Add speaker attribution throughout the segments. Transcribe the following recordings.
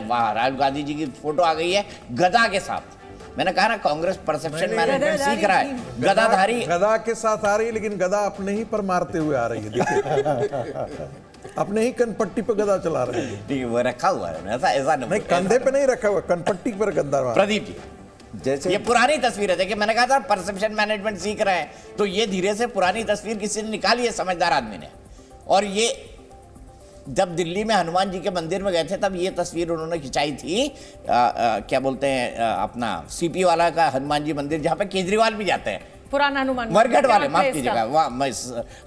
Speaker 1: वाह, राहुल गांधी जी की फोटो आ गई है गदा के साथ। मैंने कहा ना, कांग्रेस परसेप्शन मैनेजमेंट सीख रहा है। गदाधारी
Speaker 2: गदा के साथ आ रही है, लेकिन गदा अपने ही पर मारते हुए आ रही है। देखिए अपने ही कनपट्टी पे गदा चला रहे हैं।
Speaker 1: ठीक है, वो रखा हुआ है, ऐसा
Speaker 2: नहीं, कंधे पे नहीं रखा हुआ, कनपट्टी पर गद्दा मार।
Speaker 1: प्रदीप जी,
Speaker 3: जैसे
Speaker 1: ये पुरानी तस्वीर है। देखिए, मैंने कहा था परसेप्शन मैनेजमेंट सीख रहे हैं, तो ये धीरे से पुरानी तस्वीर किसी ने निकाली है, समझदार आदमी ने। और ये जब दिल्ली में हनुमान जी के मंदिर में गए थे, तब ये तस्वीर उन्होंने खिंचाई थी। क्या बोलते हैं, अपना सीपी वाला का हनुमान जी मंदिर, जहां पे केजरीवाल भी जाते हैं,
Speaker 4: पुराना हनुमान
Speaker 1: मरघट वाले, माफ कीजिएगा, वहाँ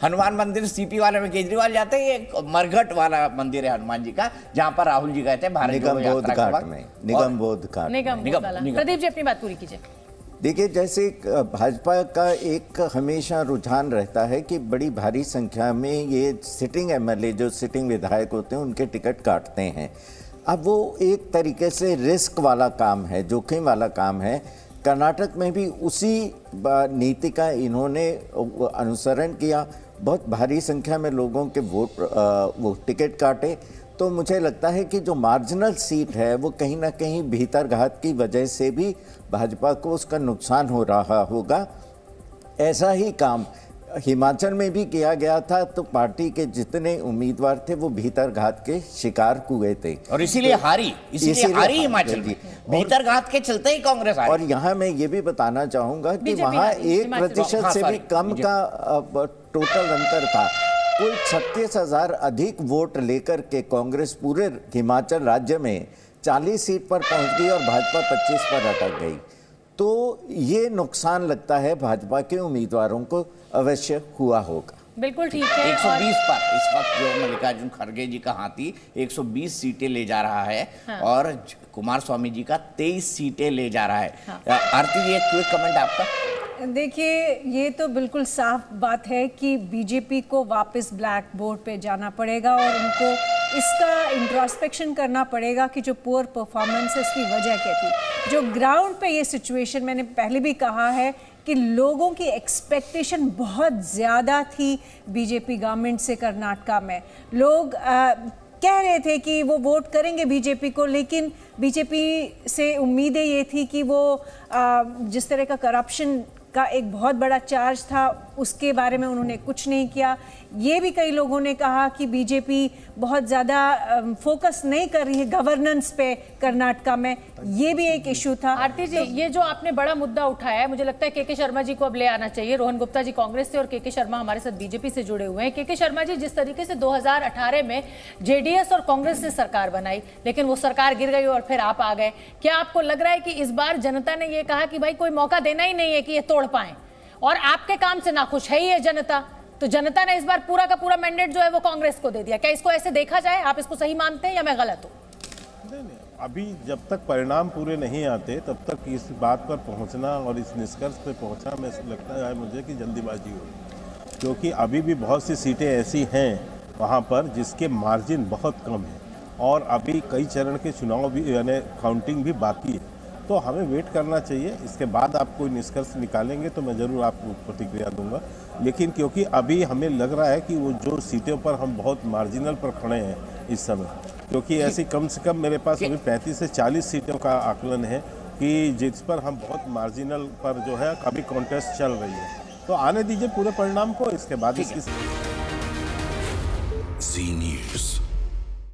Speaker 1: हनुमान मंदिर सीपी वाले में केजरीवाल जाते हैं। ये मरघट वाला मंदिर है हनुमान जी का, जहां पर राहुल जी गए थे भारत
Speaker 3: निगम बोध घाट में। निगम बोध घाट।
Speaker 4: प्रदीप जी अपनी बात पूरी कीजिए।
Speaker 3: देखिए, जैसे भाजपा का एक हमेशा रुझान रहता है कि बड़ी भारी संख्या में ये सिटिंग एमएलए, जो सिटिंग विधायक होते हैं, उनके टिकट काटते हैं। अब वो एक तरीके से रिस्क वाला काम है, जोखिम वाला काम है। कर्नाटक में भी उसी नीति का इन्होंने अनुसरण किया। बहुत भारी संख्या में लोगों के वो टिकट काटे। तो मुझे लगता है कि जो मार्जिनल सीट है वो कहीं ना कहीं भीतरघात की वजह से भी भाजपा को उसका नुकसान हो रहा होगा। ऐसा ही काम हिमाचल में भी किया गया था, तो पार्टी के जितने उम्मीदवार थे वो भीतरघात के शिकार हुए थे
Speaker 1: और इसीलिए हारी हिमाचल में। भीतरघात के चलते ही कांग्रेस हारी।
Speaker 3: और यहाँ मैं ये भी बताना चाहूंगा कि वहाँ 1% से भी कम का टोटल अंतर था। कुल 36,000 अधिक वोट लेकर के कांग्रेस पूरे हिमाचल राज्य में 40 सीट पर पहुंच गई और भाजपा 25 पर अटक गई। तो ये नुकसान लगता है भाजपा के उम्मीदवारों को अवश्य हुआ होगा।
Speaker 4: बिल्कुल ठीक है।
Speaker 1: 120 पर इस वक्त जो मल्लिकार्जुन खड़गे जी का हाथी 120 सीटें ले जा रहा है। हाँ। और कुमार स्वामी जी का 23 सीटें ले जा रहा है। हाँ। आरती जी, एक क्विक कमेंट आपका।
Speaker 5: देखिए, ये तो बिल्कुल साफ बात है कि बीजेपी को वापस ब्लैक बोर्ड पे जाना पड़ेगा और उनको इसका इंट्रोस्पेक्शन करना पड़ेगा कि जो पुअर परफॉर्मेंस है उसकी वजह क्या थी। जो ग्राउंड पे ये सिचुएशन, मैंने पहले भी कहा है कि लोगों की एक्सपेक्टेशन बहुत ज़्यादा थी बीजेपी गवर्नमेंट से। कर्नाटका में लोग कह रहे थे कि वो वोट करेंगे बीजेपी को, लेकिन बीजेपी से उम्मीदें ये थी कि वो जिस तरह का करप्शन का एक बहुत बड़ा चार्ज था, उसके बारे में उन्होंने कुछ नहीं किया। ये भी कई लोगों ने कहा कि बीजेपी बहुत ज़्यादा फोकस नहीं कर रही है गवर्नेंस पे कर्नाटका में। ये भी एक इशू था।
Speaker 4: आरती जी, ये जो आपने बड़ा मुद्दा उठाया है, मुझे लगता है के शर्मा जी को अब ले आना चाहिए। रोहन गुप्ता जी कांग्रेस से और के शर्मा हमारे साथ बीजेपी से जुड़े हुए हैं। के शर्मा जी, जिस तरीके से 2018 में जेडीएस और कांग्रेस ने सरकार बनाई, लेकिन वो सरकार गिर गई और फिर आप आ गए, क्या आपको लग रहा है कि इस बार जनता ने ये कहा कि भाई कोई मौका देना ही नहीं है कि ये तोड़ पाए, और आपके काम से नाखुश है ही है जनता, तो जनता ने इस बार पूरा का पूरा मैंडेट जो है वो कांग्रेस को दे दिया? क्या इसको ऐसे देखा जाए? आप इसको सही मानते हैं या मैं गलत हूं?
Speaker 6: नहीं, अभी जब तक परिणाम पूरे नहीं आते तब तक इस बात पर पहुंचना और इस निष्कर्ष पर पहुंचना, मैं लगता है मुझे कि जल्दीबाजी हो, क्योंकि अभी भी बहुत सी सीटें ऐसी हैं वहां पर जिसके मार्जिन बहुत कम है और अभी कई चरण के चुनाव भी, यानी काउंटिंग भी बाकी है। तो हमें वेट करना चाहिए, इसके बाद आप कोई निष्कर्ष निकालेंगे तो मैं ज़रूर आपको प्रतिक्रिया दूंगा। लेकिन क्योंकि अभी हमें लग रहा है कि वो जो सीटों पर हम बहुत मार्जिनल पर खड़े हैं इस समय, क्योंकि ऐसी कम से कम मेरे पास अभी 35 से 40 सीटों का आकलन है कि जिस पर हम बहुत मार्जिनल पर जो है अभी कॉन्टेस्ट चल रही है। तो आने दीजिए पूरे परिणाम को, इसके बाद इसकी